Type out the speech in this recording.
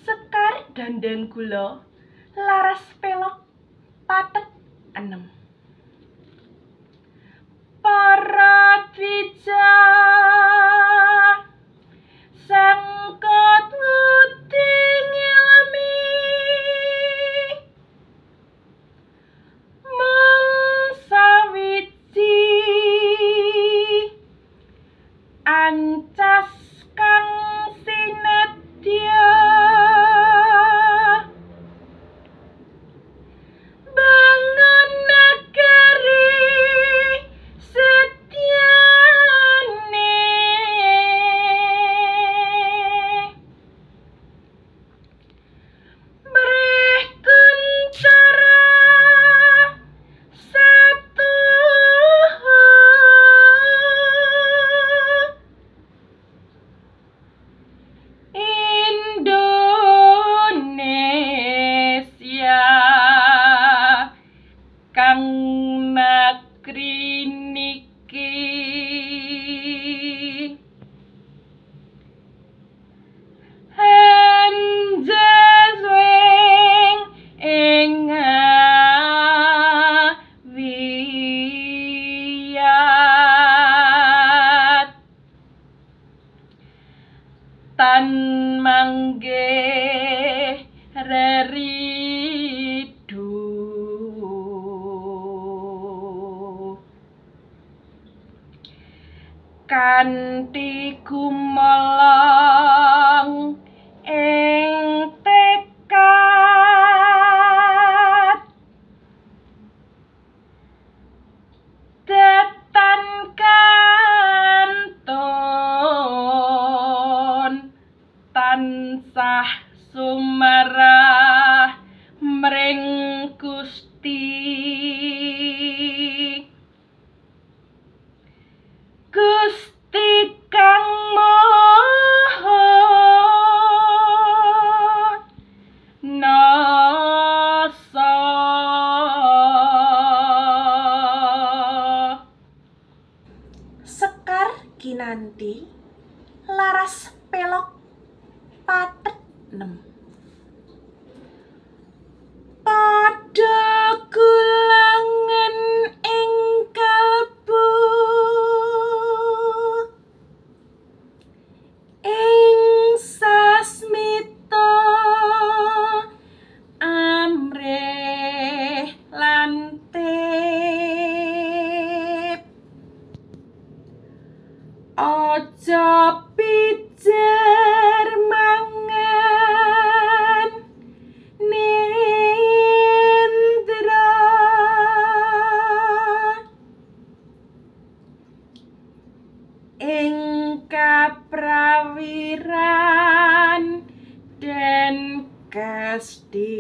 Sekar dandan gula laras pelok pathet 6. Para dwija sangkot nguding ilmi mung sawiji ancas kang sinedya bangun negeri setyane mrih kuncara satu Indonesia kang negeri niki anjaswing ing wiyat tan manggih reridu kanthi gumolong ing tekad datan kantun tansah sumerah mring Gusti Gusti kang maha nasa Sekar Kinanti laras pelok pathet 6. Padha gulangan ing kalbu ing sasmita amrih lantip aja pijer mangan nindra ing kaprawiran den Gusti